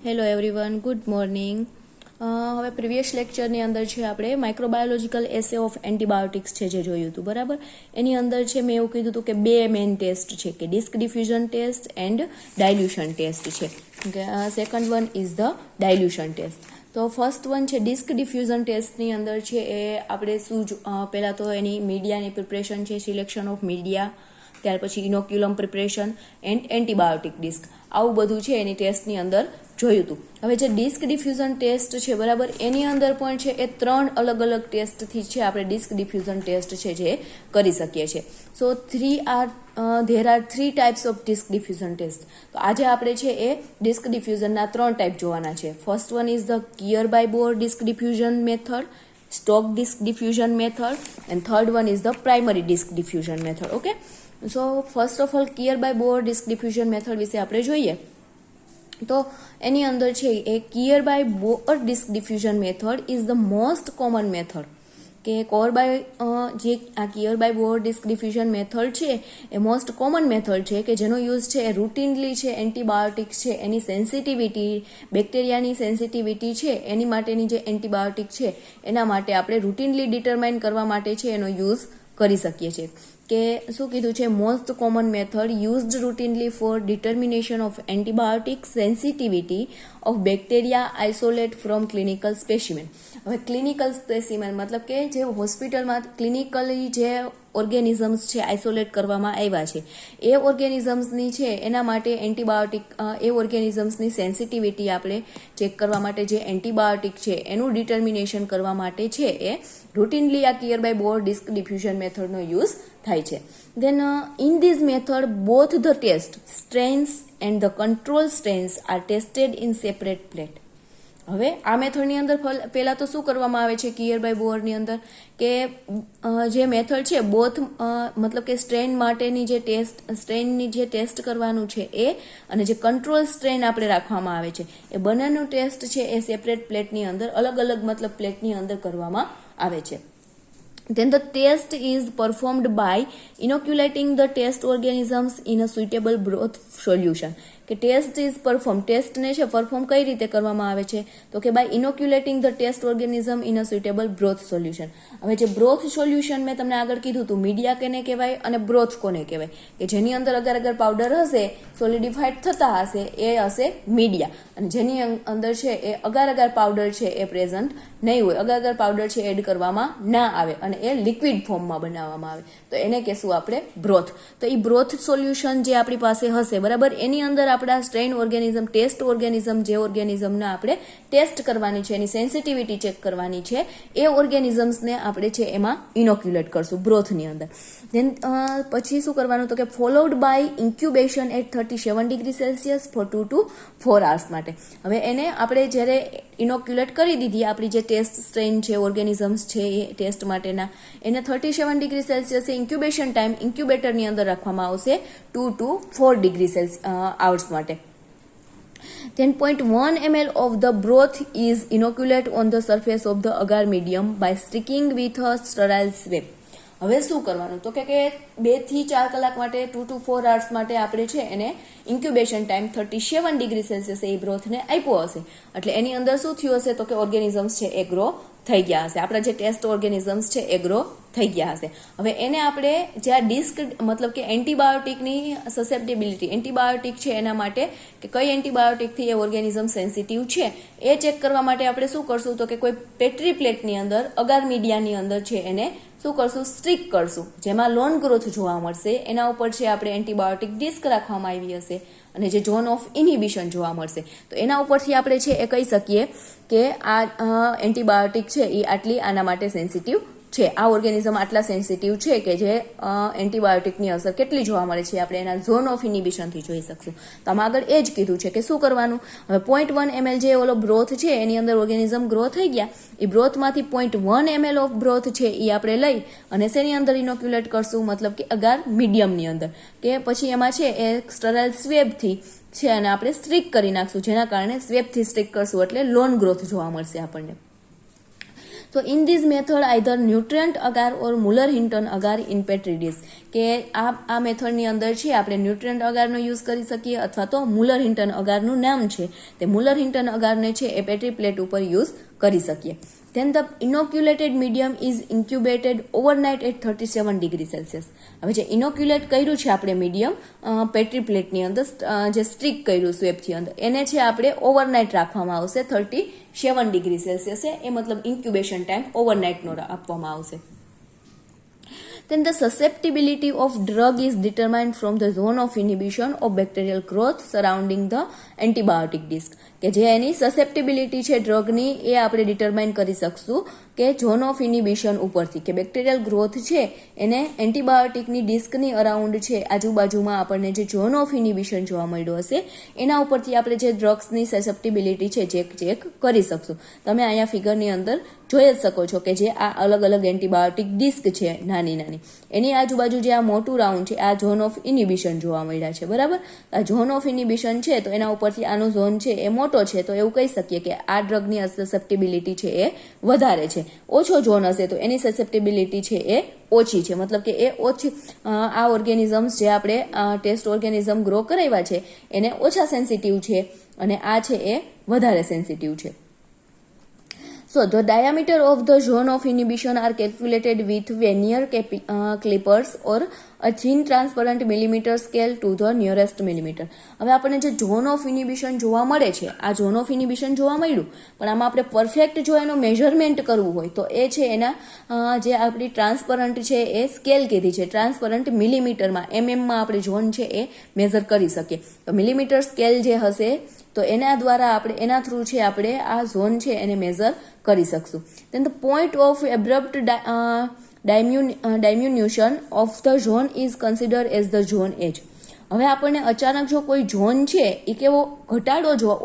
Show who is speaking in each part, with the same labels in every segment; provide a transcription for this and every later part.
Speaker 1: Hello everyone, good morning. હવે previous લેક્ચરની અંદર છે આપણે માઇક્રોબાયોલોજીકલ એસે ઓફ એન્ટીબાયોટિક્સ છે જે જોયું હતું, બરાબર. એની અંદર છે મેં એવું કીધું હતું કે બે મેઇન ટેસ્ટ છે કે disc diffusion test and dilution test છે. Second one is the dilution test. તો ફર્સ્ટ વન છે ડિસ્ક ડિફ્યુઝન ટેસ્ટની અંદર છે એ આપણે શું પહેલાં તો એની મીડિયાની પ્રિપરેશન છે, સિલેક્શન ઓફ મીડિયા, ત્યાર પછી inoculum preparation and antibiotic disc, આવું બધું છે એની ટેસ્ટની અંદર જોયું હતું. હવે જે ડિસ્ક ડિફ્યુઝન ટેસ્ટ છે, બરાબર, એની અંદર પણ છે એ 3 અલગ અલગ ટેસ્ટથી છે આપણે ડિસ્ક ડિફ્યુઝન ટેસ્ટ છે જે કરી શકીએ છીએ. So there are 3 types of disc diffusion test. તો આજે આપણે છે એ ડિસ્ક ડિફ્યુઝનના 3 ટાઈપ જોવાના છે. First one is the Kirby Bauer disc diffusion method, Stokes disc diffusion method, and third one is the primary disc diffusion method. Okay, so first of all Kirby Bauer disc diffusion method વિશે આપણે જોઈએ. તો એની અંદર છે એ Kirby Bauer disc diffusion method is the most common method. કે જે આ Kirby Bauer disc diffusion method છે એ મોસ્ટ કોમન મેથડ છે કે જેનો યુઝ છે એ રૂટીનલી છે એન્ટીબાયોટિક્સ છે એની સેન્સિટિવિટી, બેક્ટેરિયાની સેન્સિટિવિટી છે એની માટેની જે એન્ટીબાયોટિક છે એના માટે આપણે રૂટીનલી ડિટરમાઇન કરવા માટે છે એનો યુઝ કરી શકીએ છીએ. કે શું કીધું છે, most common method used routinely for determination of antibiotic sensitivity of bacteria isolate from clinical specimen. હવે ક્લિનિકલ સ્પેસિમેન મતલબ કે જે હોસ્પિટલમાં ક્લિનિકલી જે ઓર્ગેનિઝમ્સ છે આઇસોલેટ કરવામાં આવ્યા છે એ ઓર્ગેનિઝમ્સની છે એના માટે એન્ટીબાયોટિક એ ઓર્ગેનિઝમ્સની સેન્સિટિવિટી આપણે ચેક કરવા માટે જે એન્ટીબાયોટિક છે એનું ડિટર્મિનેશન કરવા માટે છે એ રૂટીનલી આ Kirby Bauer disc diffusion મેથડનો યુઝ થાય છે. Then in this method both the test strains and the control strains are tested in separate plate. હવે આ મેથડની અંદર પહેલાં તો શું કરવામાં આવે છે કિયર બાય બોરની અંદર કે જે મેથડ છે બોથ મતલબ કે સ્ટ્રેન માટેની જે સ્ટ્રેનની જે ટેસ્ટ કરવાનું છે એ અને જે કંટ્રોલ સ્ટ્રેન આપણે રાખવામાં આવે છે એ બંનેનું ટેસ્ટ છે એ સેપરેટ પ્લેટની અંદર અલગ અલગ મતલબ પ્લેટની અંદર કરવામાં આવે છે. Then the test is performed by inoculating the test organisms in a suitable broth solution. કે ટેસ્ટ ઇઝ પરફોર્મ, ટેસ્ટને છે પરફોર્મ કઈ રીતે કરવામાં આવે છે તો કે by inoculating the test organism in a suitable broth solution. હવે જે બ્રોથ સોલ્યુશન મેં તમને આગળ કીધું હતું મીડિયા કેને કહેવાય અને બ્રોથ કોને કહેવાય કે જેની અંદર અગર પાવડર હશે સોલિડિફાઈડ થતા હશે એ હશે મીડિયા, અને જેની અંદર છે એ અગર પાવડર છે એ પ્રેઝન્ટ નહીં હોય, અગર પાવડર છે એડ કરવામાં ના આવે અને એ લિક્વિડ ફોર્મમાં બનાવવામાં આવે તો એને કહેશું આપણે બ્રોથ. તો એ બ્રોથ સોલ્યુશન જે આપણી પાસે હશે, બરાબર, એની અંદર આપણા સ્ટ્રેન ઓર્ગેનિઝમ, ટેસ્ટ ઓર્ગેનિઝમ, જે ઓર્ગેનિઝમને આપણે ટેસ્ટ કરવાની છે એની સેન્સિટિવિટી ચેક કરવાની છે એ ઓર્ગેનિઝમ્સને આપણે છે એમાં ઇનોક્યુલેટ કરશું બ્રોથની અંદર. ધેન પછી શું કરવાનું તો કે followed by incubation at 37 degree Celsius for 2 to 4 hours માટે. હવે એને આપણે જ્યારે ઇનોક્યુલેટ કરી દીધી આપણી જે ટેસ્ટ સ્ટ્રેન છે ઓર્ગેનિઝમ્સ છે એ ટેસ્ટ માટેના, એને 37 ડિગ્રી સેલ્સિયસ ઇન્ક્યુબેશન ટાઈમ ઇન્ક્યુબેટરની અંદર રાખવામાં આવશે 2 to 4 ડિગ્રી hours માટે. Then 0.1 ml of the broth is inoculated on the surface of the agar medium by sticking with a sterile swab. હવે શું કરવાનું તો કે 2 થી 4 કલાક માટે 2 to 4 hours માટે આપણે છે એને ઇન્ક્યુબેશન ટાઈમ 37 ડિગ્રી સેલ્સિયસ એ બ્રોથને આપ્યો હશે એટલે એની અંદર શું થયું હશે તો કે ઓર્ગેનિઝમ્સ છે એ ગ્રો થઈ ગયા હશે, આપણા જે ટેસ્ટ ઓર્ગેનિઝમ્સ છે એ ગ્રો થઈ ગયા હશે. હવે એને આપણે જે આ ડિસ્ક મતલબ કે એન્ટીબાયોટિકની સસેપ્ટેબિલિટી, એન્ટીબાયોટિક છે એના માટે કે કઈ એન્ટીબાયોટિકથી એ ઓર્ગેનિઝમ સેન્સિટિવ છે એ ચેક કરવા માટે આપણે શું કરશું તો કે કોઈ પેટ્રી પ્લેટની અંદર અગાર મીડિયાની અંદર છે એને શું કરશું સ્ટ્રીક કરશું જેમાં લોન ગ્રોથ જોવા મળશે, એના ઉપર છે આપણે એન્ટીબાયોટિક ડિસ્ક રાખવામાં આવી હશે અને જે ઝોન ઓફ ઇનિબિશન જોવા મળશે તો એના ઉપરથી આપણે છે એ કહી શકીએ કે આ એન્ટીબાયોટિક છે એ આટલી આના માટે સેન્સિટિવ છે, આ ઓર્ગેનિઝમ આટલા સેન્સિટિવ છે કે જે એન્ટીબાયોટિકની અસર કેટલી જોવા મળે છે આપણે એના ઝોન ઓફ ઇનિબિશનથી જોઈ શકશું. તો આમાં આગળ એ જ કીધું છે કે શું કરવાનું. હવે 0.1 ml જે ઓલો બ્રોથ છે એની અંદર ઓર્ગેનિઝમ ગ્રો થઈ ગયા, એ બ્રોથમાંથી 0.1 ml ઓફ બ્રોથ છે એ આપણે લઈ અને શેની અંદર ઇનોક્યુલેટ કરશું મતલબ કે અગાર મીડિયમની અંદર, કે પછી એમાં છે એ સ્ટરાઇલ સ્વેબથી છે અને આપણે સ્ટ્રીક કરી નાખશું જેના કારણે સ્વેબથી સ્ટ્રીક કરશું એટલે લોન ગ્રોથ જોવા મળશે આપણને. તો in this method either nutrient agar or Mueller Hinton agar in Petri dish, કે આ મેથડની અંદર છે આપણે ન્યુટ્રિયન્ટ અગારનો યુઝ કરી શકીએ અથવા તો મુલર હિન્ટન અગારનું નામ છે તે મુલર હિન્ટન અગારને છે એ પેટ્રી પ્લેટ ઉપર યુઝ કરી શકીએ. Then the inoculated medium is incubated overnight at 37 degree Celsius. હવે જે ઇનોક્યુલેટ કર્યું છે આપણે મીડિયમ પેટ્રી પ્લેટની અંદર, જે સ્ટ્રીક કર્યું સ્વેપથી અંદર, એને છે આપણે ઓવરનાઇટ રાખવામાં આવશે 37 ડિગ્રી સેલ્સિયસે, એ મતલબ ઇન્ક્યુબેશન ટાઈમ ઓવરનાઇટનો આપવામાં આવશે. Then the susceptibility of drug is determined from the zone of inhibition of bacterial growth surrounding the antibiotic disc. કે જે એની સસેપ્ટિબિલિટી છે ડ્રગની એ આપણે ડિટરમાઇન કરી શકશું કે ઝોન ઓફ ઇનિબિશન ઉપરથી, કે બેક્ટેરિયલ ગ્રોથ છે એને એન્ટીબાયોટિકની ડિસ્કની અરાઉન્ડ છે આજુબાજુમાં આપણને જે ઝોન ઓફ ઇનિબિશન જોવા મળ્યો હશે એના ઉપરથી આપણે જે ડ્રગ્સની સસેપ્ટિબિલિટી છે ચેક કરી શકશું. તમે અહીંયા ફિગરની અંદર જોઈ જ શકો છો કે જે આ અલગ અલગ એન્ટીબાયોટિક ડિસ્ક છે નાની નાની, એની આજુબાજુ જે આ મોટું રાઉન્ડ છે આ ઝોન ઓફ ઇનિબિશન જોવા મળ્યા છે. બરાબર, આ ઝોન ઓફ ઇનિબિશન છે તો એના ઉપરથી આનો ઝોન છે એ મોટો છે, તો એવું કહી શકીએ કે આ ડ્રગની સસેપ્ટિબિલિટી છે એ વધારે છે. ઓછો ઝોન હશે તો એની સસેપ્ટિબિલિટી છે એ ઓછી છે, મતલબ કે એ ઓછી, આ ઓર્ગેનિઝમ્સ જે આપણે ટેસ્ટ ઓર્ગેનિઝમ ગ્રો કરાવ્યા છે એને ઓછા સેન્સિટિવ છે અને આ છે એ વધારે સેન્સિટિવ છે. So the diameter of the zone of inhibition are calculated with vernier clippers or a thin transparent millimeter scale to the nearest millimeter. હવે આપણને જે ઝોન ઓફ ઇનિબિશન જોવા મળે છે, આ ઝોન ઓફ ઇનિબિશન જોવા મળ્યું, પણ આમાં આપણે પરફેક્ટ જો એનો મેઝરમેન્ટ કરવું હોય તો એ છે એના જે આપણી ટ્રાન્સપરન્ટ છે એ સ્કેલ કીધી છે, ટ્રાન્સપરન્ટ મિલીમીટરમાં એમએમમાં આપણે ઝોન છે એ મેઝર કરી શકીએ. તો મિલીમીટર સ્કેલ જે હશે તો એના દ્વારા આપણે એના થ્રુ છે આપણે આ ઝોન છે એને મેઝર કરી શકશું. Then the point of abrupt diminution of the zone is considered as the zone edge. હવે આપણને અચાનક જો કોઈ ઝોન છે એ કેવો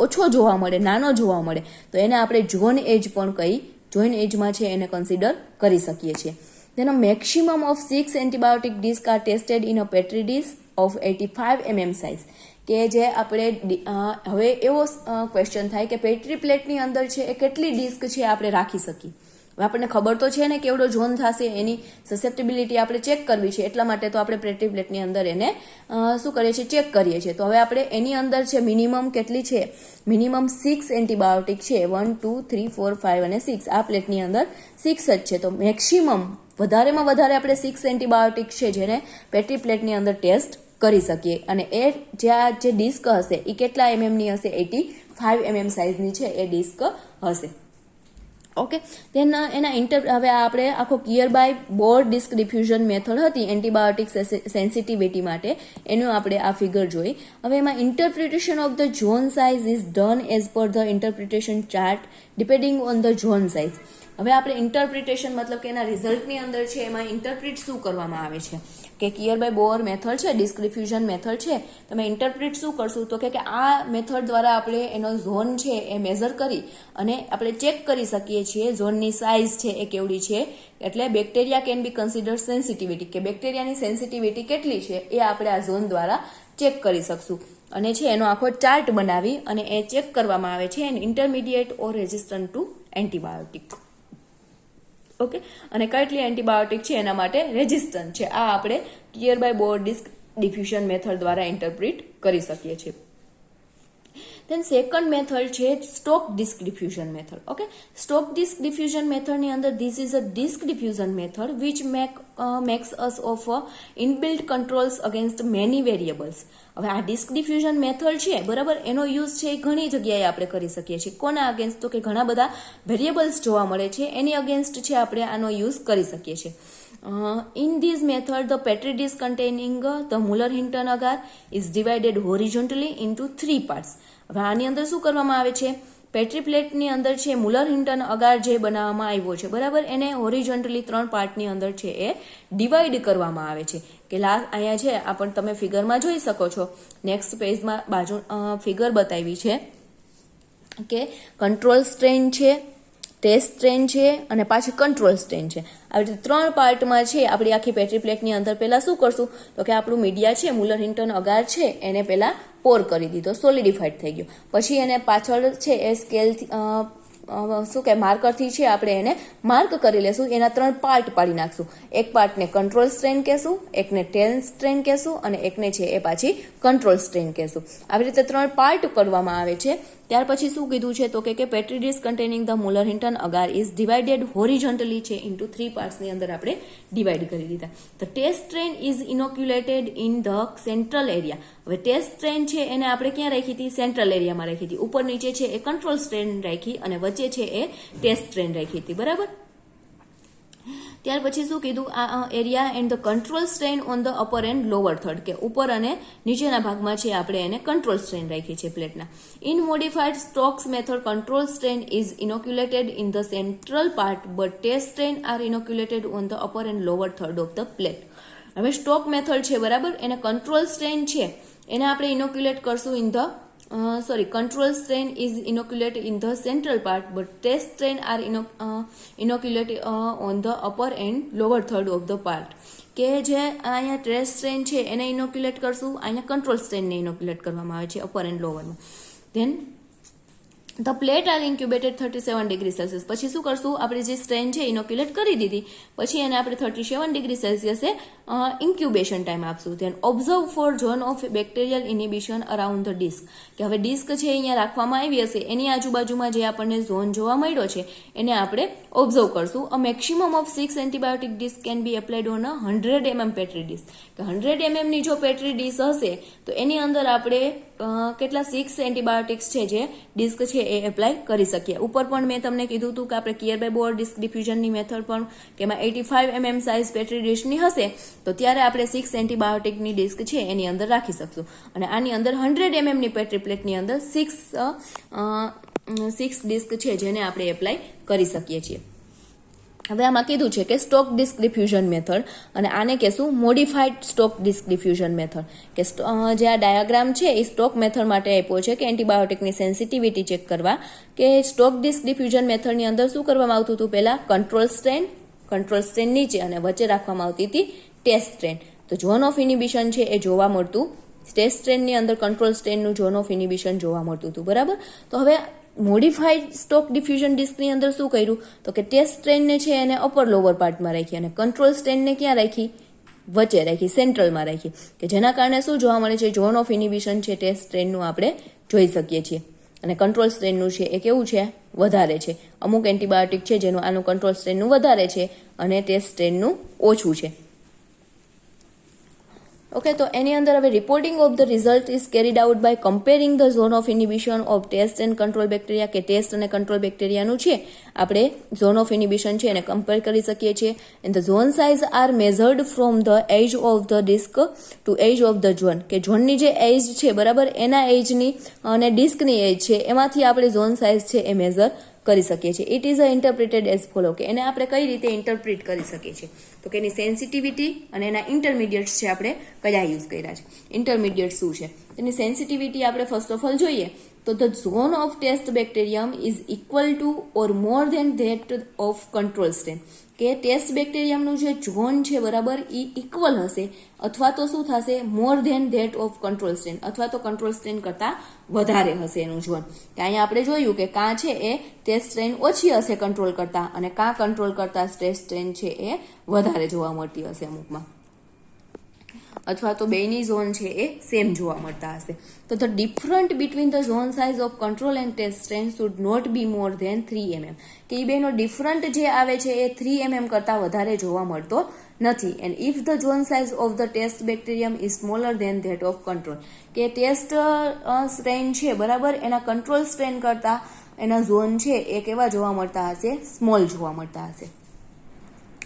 Speaker 1: ઓછો જોવા મળે, નાનો જોવા મળે, તો એને આપણે ઝોન એજ પણ ઝોન એજમાં છે એને કન્સિડર કરી શકીએ છીએ. Then a maximum of 6 antibiotic discs are tested in a petri dish of 85 mm size. કે જે આપણે હવે એવો ક્વેશ્ચન થાય કે પેટ્રી પ્લેટની અંદર છે એ કેટલી ડિસ્ક છે આપણે રાખી શકીએ. હવે આપણને ખબર તો છે ને કેવડો ઝોન થશે, એની સસેપ્ટિબિલિટી આપણે ચેક કરવી છે, એટલા માટે તો આપણે પેટ્રી પ્લેટની અંદર એને શું કરીએ છીએ, ચેક કરીએ છીએ. તો હવે આપણે એની અંદર છે મિનિમમ કેટલી છે, મિનિમમ 6 એન્ટીબાયોટિક છે, 1 2 3 4 5 અને 6, આ પ્લેટની અંદર 6 જ છે. તો મેક્સિમમ વધારેમાં વધારે આપણે 6 એન્ટીબાયોટિક છે જેને પેટ્રી પ્લેટની અંદર ટેસ્ટ કરી શકીએ, અને એ જે ડિસ્ક હશે એ કેટલા એમએમની હશે, 85 mm સાઇઝની છે એ ડિસ્ક હશે. ઓકે, તેન એના હવે આપણે આખો Kirby Bauer disc diffusion method હતી એન્ટીબાયોટિક સેન્સિટિવિટી માટે, એનું આપણે આ ફિગર જોઈ. હવે એમાં interpretation of the zone size is done as per the interpretation chart depending on the zone size. હવે આપણે ઇન્ટરપ્રિટેશન મતલબ કે એના રિઝલ્ટની અંદર છે એમાં ઇન્ટરપ્રિટ શું કરવામાં આવે છે કે કિયર બાય બોર મેથડ છે, ડિસ્ક ડિફ્યુઝન મેથડ છે, તમે ઇન્ટરપ્રિટ શું કરશું તો કે આ મેથડ દ્વારા આપણે એનો ઝોન છે એ મેઝર કરી અને આપણે ચેક કરી શકીએ છીએ ઝોનની સાઇઝ છે એ કેવડી છે. એટલે bacteria can be consider sensitivity, કે બેક્ટેરિયાની સેન્સિટિવિટી કેટલી છે એ આપણે આ ઝોન દ્વારા ચેક કરી શકશું. અને છે એનો આખો ચાર્ટ બનાવી અને એ ચેક કરવામાં આવે છે and intermediate or resistant to antibiotic. Okay, અને કેટલી એન્ટીબાયોટિક છે એના માટે રેઝિસ્ટન્ટ છે, આ આપણે Kirby Bauer disc diffusion method દ્વારા ઇન્ટરપ્રિટ કરી શકીએ છીએ. દેન સેકન્ડ મેથડ છે Stokes disc diffusion method. Okay, Stokes disc diffusion મેથડની અંદર this is a disc diffusion method which makes us of inbuilt controls against many variables. હવે આ disk diffusion method છે બરાબર, એનો યુઝ છે ઘણી જગ્યાએ આપણે કરી શકીએ છીએ. કોના અગેન્સ્ટ તો કે ઘણા બધા વેરિયેબલ્સ જોવા મળે છે એની અગેન્સ્ટ છે આપણે આનો યુઝ કરી શકીએ છીએ. In this method, the petri dish containing the Muller-Hinton agar is divided horizontally into 3 parts. હવે આની અંદર શું કરવામાં આવે છે, પેટ્રી પ્લેટની અંદર છે મુલર-હિન્ટન અગાર જે બનાવવામાં આવ્યો છે બરાબર, એને હોરિઝોન્ટલી 3 પાર્ટની અંદર છે એ ડિવાઈડ કરવામાં આવે છે. કે અહીંયા છે આપણે તમે ફિગરમાં જોઈ શકો છો, નેક્સ્ટ પેજમાં બાજુ ફિગર બતાવી છે કે કંટ્રોલ સ્ટ્રેન છે, ટેસ્ટ સ્ટ્રેન છે અને પાછી કંટ્રોલ સ્ટ્રેન છે. આવી રીતે 3 પાર્ટમાં છે આપણી આખી પેટ્રી પ્લેટની અંદર પહેલા શું કરશું તો કે આપણું મીડિયા છે મુલર-હિન્ટન અગાર છે એને પહેલા પોર કરી દીધો, સોલિડિફાઈડ થઈ ગયો. પછી એને પાછળ છે એ સ્કેલથી શું કે માર્કરથી છે આપણે એને માર્ક કરી લેશું. એના 3 પાર્ટ પાડી નાખશું. એક પાર્ટને કંટ્રોલ સ્ટ્રેન કહેશું, એકને ટેન્સ સ્ટ્રેન કહેશું અને એકને છે એ પાછી કંટ્રોલ સ્ટ્રેન કહેશું. આવી રીતે 3 પાર્ટ કરવામાં આવે છે. ત્યાર પછી શું કીધું છે તો કે Petri disc containing the Mueller Hinton agar is divided horizontally છે ઇન્ટુ 3 પાર્ટ્સની અંદર આપણે ડિવાઈડ કરી દીધા. The test strain is inoculated in the central area. હવે ટેસ્ટ સ્ટ્રેન છે એને આપણે ક્યાં રાખી હતી? સેન્ટ્રલ એરિયામાં રાખી હતી. ઉપર નીચે છે એ કંટ્રોલ સ્ટ્રેન રાખી અને વચ્ચે છે એ ટેસ્ટ સ્ટ્રેન રાખી હતી. બરાબર. ત્યાર પછી શું કીધું? આ area and the control strain on the upper and lower third, કે ઉપર અને નીચેના ભાગમાં છે આપણે એને કંટ્રોલ સ્ટ્રેન રાખી છે પ્લેટના. In modified Stokes method control strain is inoculated in the central part but test strain are inoculated on the upper and lower third of the plate. હવે સ્ટોક મેથડ છે બરાબર, એને કંટ્રોલ સ્ટ્રેન છે એને આપણે ઇનોક્યુલેટ કરશું in the control strain is inoculated in the central part but test strain are inoculated on the upper and lower third of the part. કે જે અહીંયા ટેસ્ટ સ્ટ્રેન છે એને ઇનોક્યુલેટ કરશું, અહીંયા કંટ્રોલ સ્ટ્રેનને ઇનોક્યુલેટ કરવામાં આવે છે અપર એન્ડ લોવરમાં. Then the plate are incubated 37 degree Celsius. પછી શું કરશું? આપણે જે સ્ટ્રેન છે ઇનોક્યુલેટ કરી દીધી, પછી એને આપણે 37 ડિગ્રી સેલ્સિયસે ઇન્ક્યુબેશન ટાઈમ આપશું. Then observe for zone of bacterial inhibition around the disc. કે હવે ડિસ્ક છે અહીંયા રાખવામાં આવી હશે, એની આજુબાજુમાં જે આપણને ઝોન જોવા મળ્યો છે એને આપણે ઓબ્ઝર્વ કરશું. A maximum of 6 antibiotic disc can be applied on a 100 mm Petri disc. કે 100 mm ની જો પેટ્રી ડિસ્ક હશે તો એની અંદર આપણે કેટલા 6 એન્ટીબાયોટિક્સ છે જે ડિસ્ક છે એ એપ્લાય કરી શકીએ. ઉપર પણ મેં તમને કીધું હતું કે આપણે Kirby Bauer disk ડિફ્યુઝનની method પણ કે એમાં 85 mm સાઇઝ પેટ્રી ડિસ્કની હશે તો ત્યારે આપણે 6 એન્ટીબાયોટિકની ડિસ્ક છે એની અંદર રાખી શકશું. અને આની અંદર 100 mm ની પેટ્રી પ્લેટની અંદર 6 ડિસ્ક છે જેને આપણે એપ્લાય કરી શકીએ છીએ. હવે આમાં કીધું છે કે સ્ટોક ડિસ્ક ડિફ્યુઝન મેથડ, અને આને કહેશું modified Stokes disc diffusion method. કે જે આ ડાયાગ્રામ છે એ સ્ટોક મેથડ માટે આપ્યો છે કે એન્ટીબાયોટિકની સેન્સિટિવિટી ચેક કરવા. કે સ્ટોક ડિસ્ક ડિફ્યુઝન મેથડની અંદર શું કરવામાં આવતું હતું? પહેલા કંટ્રોલ સ્ટ્રેન નીચે અને વચ્ચે રાખવામાં આવતી હતી ટેસ્ટ સ્ટ્રેન. તો ઝોન ઓફ ઇનિબિશન છે એ જોવા મળતું, ટેસ્ટ સ્ટ્રેનની અંદર કંટ્રોલ સ્ટ્રેનનું ઝોન ઓફ ઇનિબિશન જોવા મળતું હતું. બરાબર. તો હવે મોડિફાઈડ સ્ટોક ડિફ્યુઝન ડિસ્કની અંદર શું કર્યું તો કે ટેસ્ટ સ્ટ્રેનને છે એને અપર લોવર પાર્ટમાં રાખી અને કંટ્રોલ સ્ટ્રેનને ક્યાં રાખી? વચ્ચે રાખી, સેન્ટ્રલમાં રાખી. કે જેના કારણે શું જોવા મળે છે? ઝોન ઓફ ઇનિબિશન છે ટેસ્ટ સ્ટ્રેનનું આપણે જોઈ શકીએ છીએ. અને કંટ્રોલ સ્ટ્રેનનું છે એ કેવું છે? વધારે છે. અમુક એન્ટીબાયોટિક છે જેનું આનું કંટ્રોલ સ્ટ્રેનનું વધારે છે અને ટેસ્ટ સ્ટ્રેનનું ઓછું છે. ઓકે, તો એની અંદર હવે reporting of the result is carried out by comparing the zone of inhibition of test and control bacteria. કે ટેસ્ટ અને કંટ્રોલ બેક્ટેરિયાનું છે આપણે ઝોન ઓફ ઇનિબિશન છે એને કમ્પેર કરી શકીએ છીએ. And the zone size are measured from the edge of the disc to edge of the zone. કે ઝોનની જે એજ છે બરાબર એના એજની અને ડિસ્કની એજ છે એમાંથી આપણે ઝોન સાઇઝ છે એ મેઝર કરી શકીએ છીએ. It is a interpreted as follow. કે એને આપણે કઈ રીતે ઇન્ટરપ્રિટ કરી શકીએ છીએ તો કે એની સેન્સિટિવિટી અને એના ઇન્ટરમીડિયેટ્સ છે આપણે કયા યુઝ કર્યા છે. ઇન્ટરમીડિયેટ શું છે એની સેન્સિટિવિટી આપણે ફર્સ્ટ ઓફ ઓલ જોઈએ તો the zone of test bacterium is equal to or more than that of control strain. કે ટેસ્ટ બેક્ટેરિયમનું જે ઝોન છે બરાબર એ ઇક્વલ હશે અથવા તો શું થશે? More than that of control strain, અથવા તો કંટ્રોલ સ્ટ્રેન કરતાં વધારે હશે એનું ઝોન. કે અહીંયા આપણે જોયું કે કાં છે એ ટેસ્ટ સ્ટ્રેન ઓછી હશે કંટ્રોલ કરતાં અને કાં કંટ્રોલ કરતાં ટેસ્ટ સ્ટ્રેન છે એ વધારે જોવા મળતી હશે અમુકમાં, અથવા તો બેની ઝોન છે એ સેમ જોવા મળતા હશે. તો the different between the zone size of control and test strain should not be more than 3 mm. કે એ બેનો ડિફરન્ટ જે આવે છે એ 3 mm કરતાં વધારે જોવા મળતો નથી. And if the zone size of the test bacterium is smaller than that of control. કે ટેસ્ટ સ્ટ્રેન છે બરાબર એના કંટ્રોલ સ્ટ્રેન કરતાં એના ઝોન છે એ કેવા જોવા મળતા હશે? સ્મોલ જોવા મળતા હશે.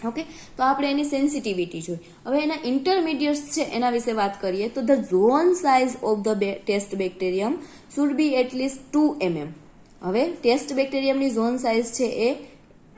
Speaker 1: ઓકે, તો આપણે એની સેન્સિટિવિટી જોઈ. હવે એના ઇન્ટરમીડિયેટ્સ છે એના વિશે વાત કરીએ તો the zone size of the test bacterium should be at least 2 mm. હવે ટેસ્ટ બેક્ટેરિયમની ઝોન સાઇઝ છે એ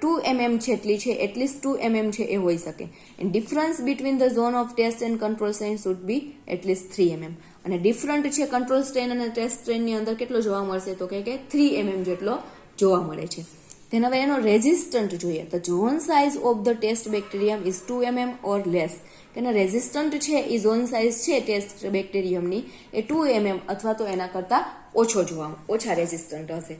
Speaker 1: 2 mm જેટલી છે, એટલીસ્ટ 2 mm છે એ હોઈ શકે. And difference between the zone of test and control strain should be at least 3 mm. અને ડિફરન્ટ છે કંટ્રોલ સ્ટ્રેન અને ટેસ્ટ સ્ટ્રેનની અંદર કેટલો જોવા મળશે તો કે 3 mm જેટલો જોવા મળે છે. then હવે એનો રેઝિસ્ટન્ટ જોઈએ તો zone size of the test bacterium is 2 mm or less. કે એનો રેઝિસ્ટન્ટ છે એ ઝોન સાઇઝ છે ટેસ્ટ બેક્ટેરિયમની એ 2 mm અથવા તો એના કરતાં ઓછા રેઝિસ્ટન્ટ હશે.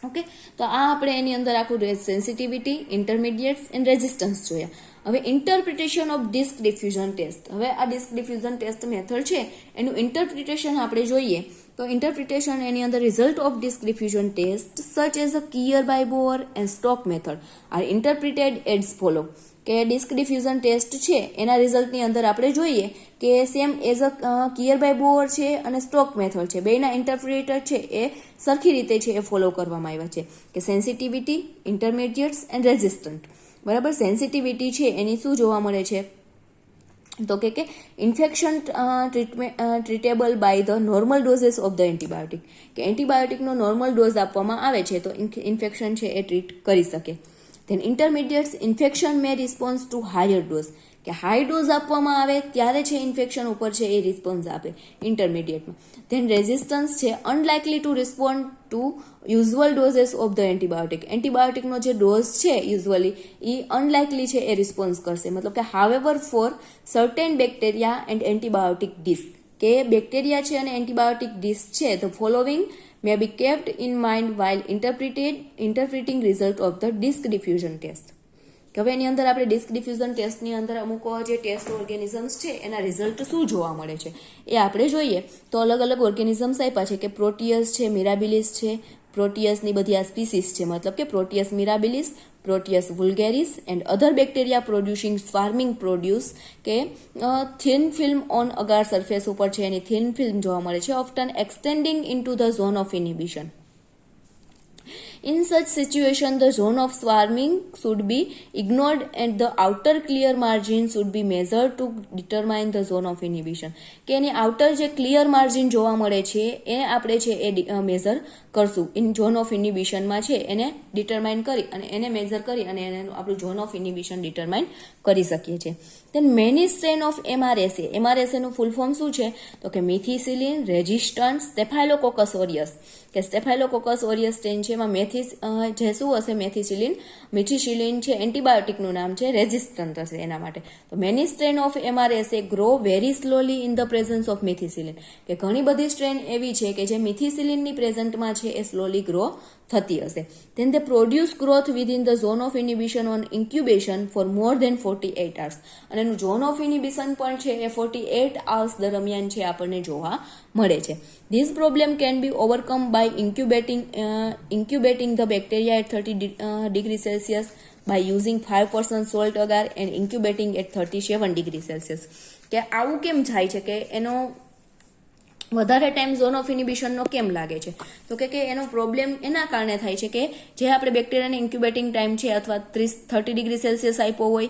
Speaker 1: ઓકે, તો આ આપણે એની અંદર આખું સેન્સિટિવિટી, ઇન્ટરમીડિયેટ્સ એન્ડ રેઝિસ્ટન્સ જોયા. હવે interpretation of disc diffusion test. હવે આ ડિસ્ક ડિફ્યુઝન ટેસ્ટ મેથડ છે એનું ઇન્ટરપ્રિટેશન આપણે જોઈએ તો ઇન્ટરપ્રિટેશન એની અંદર result of disc diffusion test such as a Kirby Bauer and Stokes method are interpreted as follow. કે ડિસ્ક ડિફ્યુઝન ટેસ્ટ છે એના રિઝલ્ટની અંદર આપણે જોઈએ કે same as a Kirby Bauer છે અને સ્ટોક મેથડ છે, બેના ઇન્ટરપ્રિટેટર છે એ સરખી રીતે છે એ ફોલો કરવામાં આવ્યા છે. કે સેન્સિટિવિટી, ઇન્ટરમીડિયેટ્સ એન્ડ રેઝિસ્ટન્ટ. બરાબર, સેન્સિટિવિટી છે એની શું જોવા મળે છે તો કે infection treatable by the normal doses of the antibiotic. કે એન્ટીબાયોટિકનો નોર્મલ ડોઝ આપવામાં આવે છે તો ઇન્ફેક્શન છે એ ટ્રીટ કરી શકે. Then intermediates, infection may response to higher dose. કે હાઈ ડોઝ આપવામાં આવે ત્યારે છે ઇન્ફેક્શન ઉપર છે એ રિસ્પોન્સ આપે ઇન્ટરમીડિયેટમાં. ધેન રેઝિસ્ટન્સ છે unlikely to respond to usual doses of the antibiotic. એન્ટીબાયોટિકનો જે ડોઝ છે યુઝ્યુઅલી એ અનલાઇકલી છે એ રિસ્પોન્સ કરશે. મતલબ કે however for certain bacteria and antibiotic disc. કે બેક્ટેરિયા છે અને એન્ટીબાયોટિક ડિસ્ક છે the following may be kept in mind while interpreting result of the disc diffusion test. હવે એની અંદર આપણે ડિસ્ક ડિફ્યુઝન ટેસ્ટની અંદર અમુક જે ટેસ્ટ ઓર્ગેનિઝમ્સ છે એના રિઝલ્ટ શું જોવા મળે છે એ આપણે જોઈએ તો અલગ અલગ ઓર્ગેનિઝમ્સ આપ્યા છે કે પ્રોટિયસ છે, મિરાબિલિસ છે. પ્રોટિયસની બધી આ સ્પીસીસ છે, મતલબ કે Proteus mirabilis, Proteus vulgaris and other bacteria producing swarming produce. કે thin film on agar surface ઉપર છે એની થિન ફિલ્મ જોવા મળે છે, often extending into the zone of inhibition. In such situation, the zone of swarming should be ignored and the outer clear margin should be measured to determine the zone of inhibition. કે એની outer જે clear margin જોવા મળે છે એ આપણે છે એ measure કરશું. In zone of ઇનિબિશનમાં છે એને ડિટરમાઇન કરી અને એને મેઝર કરી અને એને આપણું ઝોન ઓફ ઇનિબિશન ડિટરમાઇન કરી શકીએ છીએ. Then many strain of MRSA. MRSAનું ફૂલ ફોર્મ શું છે તો કે મિથિસિલિન રેઝિસ્ટન્ટ સ્ટેફાઇલોકોકસ ઓરિયસ. કે સ્ટેફાઇલોકોકસ ઓરિયસ સ્ટ્રેન છે એમાં જે શું હશે મિથિસિલિન છે એન્ટીબાયોટિકનું નામ છે, રેઝિસ્ટન્ટ હશે એના માટે. તો many strain of MRSA grow very slowly in the presence of methicillin. કે ઘણી બધી સ્ટ્રેન એવી છે કે જે મિથિસિલિનની પ્રેઝન્ટમાં છે એ સ્લોલી ગ્રો થતી હશે. Then they produce growth within the zone of inhibition on incubation for more than 48 hours. અને એનું ઝોન ઓફ ઇનિબિશન પણ છે એ 48 hours દરમિયાન છે આપણને જોવા મળે છે. This problem can be overcome by incubating the bacteria at 30 degree Celsius by using 5% salt agar and incubating at 37 degree Celsius. કે આવું કેમ થાય છે કે એનો વધારે ટાઈમ ઝોન ઓફ ઇનિબિશનનો કેમ લાગે છે તો કે એનો પ્રોબ્લેમ એના કારણે થાય છે કે જે આપણે બેક્ટેરિયાને ઇન્ક્યુબેટિંગ ટાઈમ છે અથવા 30 ડિગ્રી સેલ્સિયસ આપ્યો હોય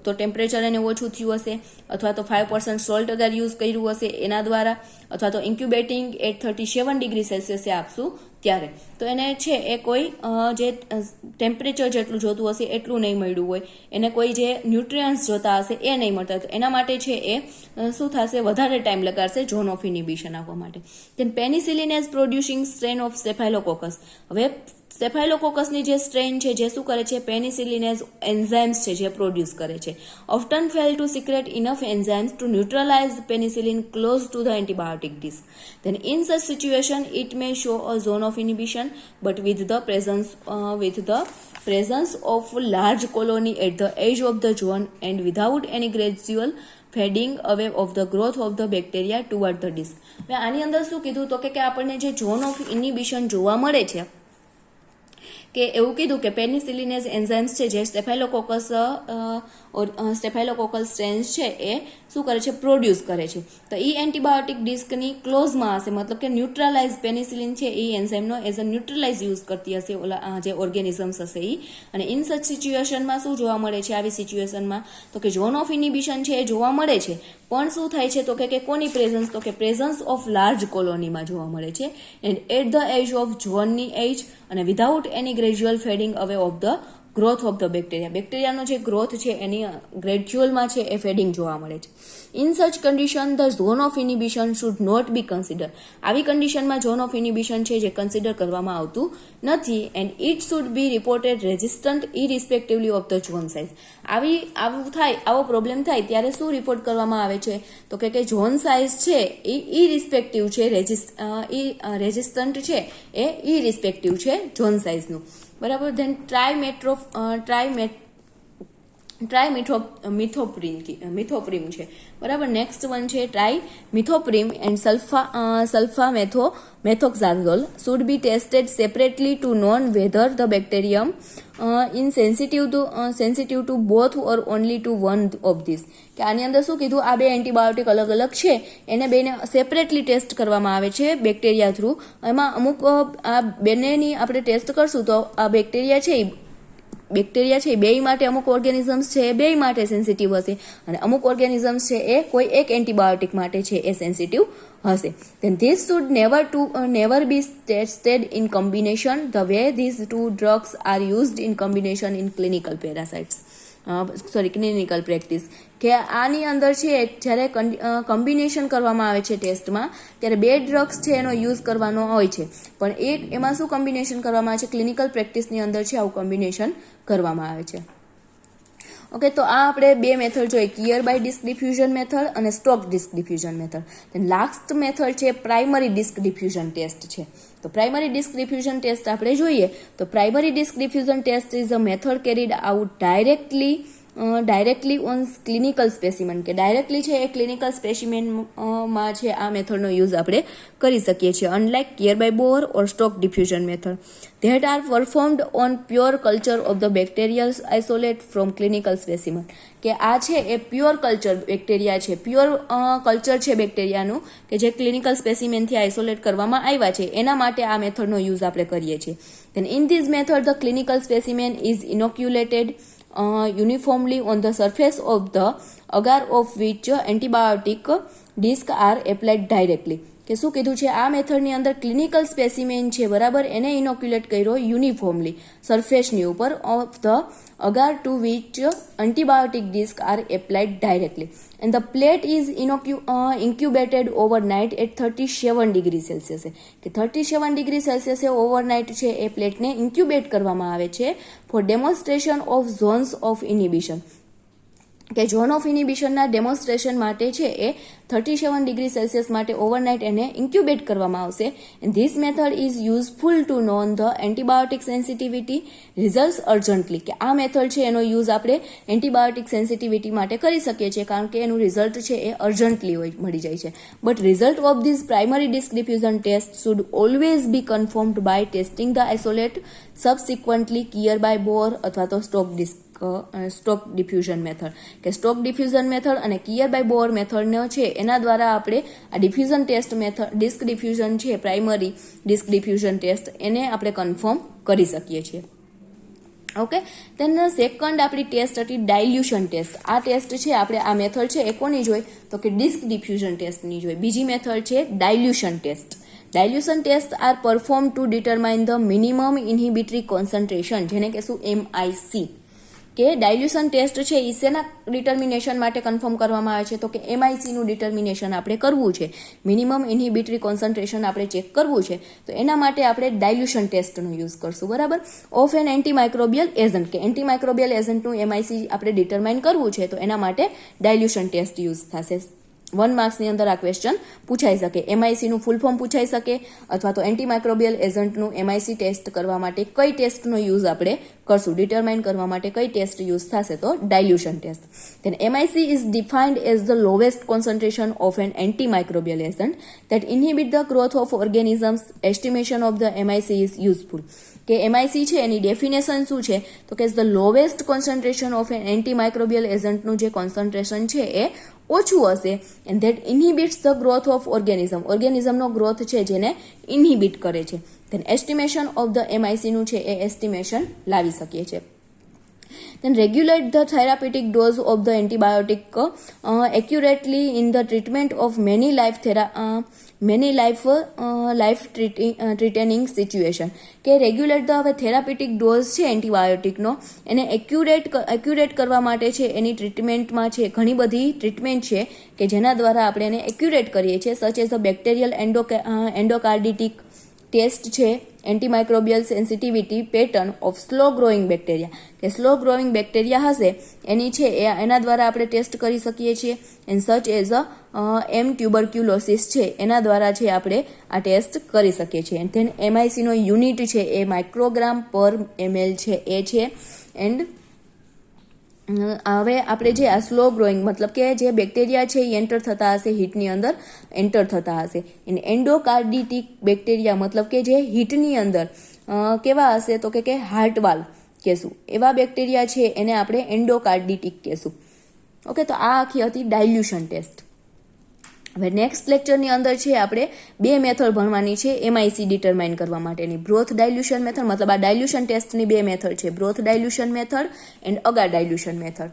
Speaker 1: તો ટેમ્પરેચર એને ઓછું થયું હશે, અથવા તો 5% સોલ્ટ અગર યુઝ કર્યું હશે એના દ્વારા, અથવા તો ઇન્ક્યુબેટિંગ એટ 37 ડિગ્રી સેલ્સિયસે આપશું ત્યારે તો એને છે એ કોઈ જે ટેમ્પરેચર જેટલું જોતું હશે એટલું નહીં મળ્યું હોય, એને કોઈ જે ન્યુટ્રિયન્ટ્સ જોતા હશે એ નહીં મળતા, તો એના માટે છે એ શું થશે, વધારે ટાઈમ લગાડશે ઝોન ઓફ ઇનિબિશન આપવા માટે. Then penicillinase producing strain of staphylococcus. હવે સ્ટેફાઇલોકોકસની જે સ્ટ્રેન છે જે શું કરે છે, પેનિસિલિનેઝ એન્ઝાઇમ્સ છે જે પ્રોડ્યુસ કરે છે. Often fail to secrete enough enzymes to neutralise penicillin close to the antibiotic disc. Then in such situation it may show a zone of inhibition but with the presence of large colony at the edge of the zone and without any gradual fading away of the growth of the bacteria toward the disc. હવે આની અંદર શું કીધું તો કે આપણને જે zone of ઇનિબિશન જોવા મળે છે કે એવું કીધું કે પેનિસિલિનેઝ એન્ઝાઇમ્સ છે જે સ્ટેફાઇલોકોકલ સ્ટ્રેન્સ છે એ શું કરે છે, પ્રોડ્યુસ કરે છે. તો એ એન્ટીબાયોટિક ડિસ્કની ક્લોઝમાં હશે, મતલબ કે ન્યુટ્રલાઇઝ પેનિસિલિન છે એ એન્ઝાઇમનો એઝ અ ન્યુટ્રલાઇઝ યુઝ કરતી હશે ઓલા જે ઓર્ગેનિઝમ્સ હશે એ. અને ઇન સચ સિચ્યુએશનમાં શું જોવા મળે છે, આવી સિચ્યુએશનમાં તો કે ઝોન ઓફ ઇનિબિશન છે એ જોવા મળે છે, પણ શું થાય છે તો કે કોની પ્રેઝન્સ, તો કે પ્રેઝન્સ ઓફ લાર્જ કોલોનીમાં જોવા મળે છે. And at the edge of ઝોનની એજ અને without any gradual fading away of the growth of the બેક્ટેરિયાનો જે ગ્રોથ છે એની ગ્રેડ્યુઅલમાં છે એ ફેડિંગ જોવા મળે છે. In such condition the zone of inhibition should not be consider. આવી કન્ડિશનમાં ઝોન ઓફ ઇનિબિશન છે જે કન્સિડર કરવામાં આવતું નથી. And it should be reported resistant irrespectively of the zone size. આવો પ્રોબ્લેમ થાય ત્યારે શું રિપોર્ટ કરવામાં આવે છે તો કે ઝોન સાઇઝ છે એ ઇરિસ્પેક્ટિવ છે, રેઝિસ્ટન્ટ છે એ ઇરિસ્પેક્ટિવ છે ઝોન સાઇઝનું. બરાબર. ધેન ટ્રાયમિથોપ્રીમ છે. બરાબર. નેક્સ્ટ વન છે trimethoprim and sulfamethoxazole should be tested separately to know whether the bacterium in sensitive to both or only to one of this. કે આની અંદર શું કીધું, આ બે એન્ટીબાયોટિક અલગ અલગ છે, એને બેને સેપરેટલી ટેસ્ટ કરવામાં આવે છે બેક્ટેરિયા થ્રુ. એમાં અમુક આ બંનેની આપણે ટેસ્ટ કરશું તો આ બેક્ટેરિયા છે એ બે માટે, અમુક ઓર્ગેનિઝમ્સ છે એ બે માટે સેન્સિટિવ હશે અને અમુક ઓર્ગેનિઝમ્સ છે એ કોઈ એક એન્ટીબાયોટિક માટે છે એ સેન્સિટિવ હશે. Then this should never be tested in combination the way these two drugs are used in combination in clinical practice. કે આની અંદર છે જ્યારે કોમ્બિનેશન કરવામાં આવે છે ટેસ્ટમાં ત્યારે બે ડ્રગ્સ છે એનો યુઝ કરવાનો હોય છે, પણ એમાં શું કોમ્બિનેશન કરવામાં આવે છે, ક્લિનિકલ પ્રેક્ટિસની અંદર છે આવું કોમ્બિનેશન કરવામાં આવે છે. ઓકે, તો આ આપણે બે મેથડ જોઈએ, Kirby disc diffusion method અને Stokes disc diffusion method. Last method છે પ્રાઇમરી ડિસ્ક ડિફ્યુઝન ટેસ્ટ છે. તો પ્રાઇમરી ડિસ્ક ડિફ્યુઝન ટેસ્ટ આપણે જોઈએ તો primary disc diffusion test is a method carried out directly on clinical specimen. કે directly છે એ ક્લિનિકલ સ્પેસિમેનમાં છે આ મેથડનો યુઝ આપણે કરી શકીએ છીએ. Unlike Kirby Bauer or Stokes diffusion method that are performed on pure culture of the bacterial isolate from clinical specimen. કે આ છે એ પ્યોર કલ્ચર બેક્ટેરિયા છે, પ્યોર કલ્ચર છે બેક્ટેરિયાનું કે જે ક્લિનિકલ સ્પેસિમેનથી આઇસોલેટ કરવામાં આવ્યા છે, એના માટે આ મેથડનો યુઝ આપણે કરીએ છીએ. Then in this method the clinical specimen is inoculated uniformly on the surface of the agar of which antibiotic disc are applied directly. કે શું કીધું છે, આ મેથડની અંદર ક્લિનિકલ સ્પેસિમેન છે બરાબર, એને ઇનોક્યુલેટ કર્યો યુનિફોર્મલી સરફેસની ઉપર of the agar to which antibiotic disc are applied directly and the plate is incubated overnight at 37 degree Celsius. કે 37 degree Celsius ઓવરનાઇટ છે એ પ્લેટને ઇન્ક્યુબેટ કરવામાં આવે છે for demonstration of zones of inhibition. કે ઝોન ઓફ ઇનિબિશનના ડેમોન્સ્ટ્રેશન માટે છે એ 37 ડિગ્રી સેલ્સિયસ માટે ઓવરનાઇટ એને ઇન્ક્યુબેટ કરવામાં આવશે. And this method is useful to know the antibiotic sensitivity results urgently. કે આ મેથડ છે એનો યુઝ આપણે એન્ટીબાયોટિક સેન્સિટિવિટી માટે કરી શકીએ છીએ કારણ કે એનું રિઝલ્ટ છે એ અર્જન્ટલી મળી જાય છે. But result of this primary disc diffusion test should always be confirmed by testing the isolate subsequently Kirby Bauer અથવા તો સ્ટોક ડિફ્યુઝન મેથડ. કે સ્ટોક ડિફ્યુઝન મેથડ અને કિયર બાય બોર મેથડનો છે એના દ્વારા આપણે આ diffusion test method disc diffusion છે પ્રાઇમરી ડિસ્ક ડિફ્યુઝન ટેસ્ટ એને આપણે કન્ફર્મ કરી શકીએ છીએ. ઓકે, દેન સેકન્ડ આપણી ટેસ્ટ હતી ડાયલ્યુશન ટેસ્ટ. આ ટેસ્ટ છે આપણે આ મેથડ છે એ કોની જોઈ તો કે ડિસ્ક ડિફ્યુઝન ટેસ્ટની જોઈ. બીજી મેથડ છે dilution test. Dilution tests are performed to determine the minimum inhibitory concentration, જેને કહેશું MIC. કે ડાયલ્યુશન ટેસ્ટ છે એ શેના ડિટર્મિનેશન માટે કન્ફર્મ કરવામાં આવે છે તો કે MICનું ડિટર્મિનેશન આપણે કરવું છે, મિનિમમ ઇન્હિબિટરી કોન્સન્ટ્રેશન આપણે ચેક કરવું છે, તો એના માટે આપણે ડાયલ્યુશન ટેસ્ટનો યુઝ કરશું બરાબર. ઓફ એન એન્ટીમાઇક્રોબિયલ એજન્ટ, કે એન્ટીમાઇક્રોબિયલ એજન્ટનું MIC આપણે ડિટરમાઇન કરવું છે તો એના માટે ડાયલ્યુશન ટેસ્ટ યુઝ થશે. 1 માર્ક્સની અંદર આ ક્વેશ્ચન પૂછાઈ શકે. MICનું ફૂલ ફોર્મ પૂછાઈ શકે અથવા તો એન્ટીમાઇક્રોબિયલ એજન્ટનું MIC ટેસ્ટ કરવા માટે કઈ ટેસ્ટનો યુઝ આપણે કરશું, ડિટરમાઇન કરવા માટે કઈ ટેસ્ટ યુઝ થશે તો dilution test. Then MIC is defined as the lowest concentration of an antimicrobial agent that inhibit the growth of organisms. Estimation of the MIC is useful. કે MIC છે એની ડેફિનેશન શું છે તો કે the lowest concentration of an antimicrobial એજન્ટનું જે concentration છે એ ઓછું હશે and that inhibits the growth of ઓર્ગેનિઝમનો ગ્રોથ છે જેને ઇનહિબિટ કરે છે. ધેન એસ્ટિમેશન ઓફ ધ MICનું છે એ એસ્ટિમેશન લાવી શકીએ છીએ. Then regulate the therapeutic dose of the antibiotic accurately in the treatment of many many life threatening situation, કે રેગ્યુલેટ ધ હવે થેરાપેટિક ડોઝ છે એન્ટીબાયોટિકનો એને એક્યુરેટ કરવા માટે છે એની ટ્રીટમેન્ટમાં છે ઘણી બધી ટ્રીટમેન્ટ છે કે જેના દ્વારા આપણે એને એક્યુરેટ કરીએ છીએ, such as a bacterial endocarditis test છે, antimicrobial sensitivity pattern of slow growing bacteria, કે સ્લો ગ્રોઈંગ બેક્ટેરિયા હશે એની છે એના દ્વારા આપણે ટેસ્ટ કરી શકીએ છીએ. And such as M tuberculosis છે એના દ્વારા છે આપણે આ ટેસ્ટ કરી શકીએ છીએ. એન્ડ ધેન MIC નો યુનિટ છે એ માઇક્રોગ્રામ પર ml છે એ છે. એન્ડ હવે આપણે જે આ સ્લો ગ્રોઈંગ મતલબ કે જે બેક્ટેરિયા છે એ એન્ટર થતા હશે હીટની અંદર એન્ટર થતા હશે. એન્ડોકાર્ડિટિક બેક્ટેરિયા મતલબ કે જે હીટની અંદર કેવા હશે તો કે હાર્ટ વાલ્વ કહેશું એવા બેક્ટેરિયા છે એને આપણે એન્ડોકાર્ડિટિક કહેશું. ઓકે, તો આ આખી હતી ડાયલ્યુશન ટેસ્ટ. હવે નેક્સ્ટ લેક્ચરની અંદર છે આપણે 2 મેથડ ભણવાની છે MIC ડિટરમાઇન કરવા માટેની. બ્રોથ ડાયલ્યુશન મેથડ મતલબ આ ડાયલ્યુશન ટેસ્ટની 2 મેથડ છે, broth dilution method and agar dilution method.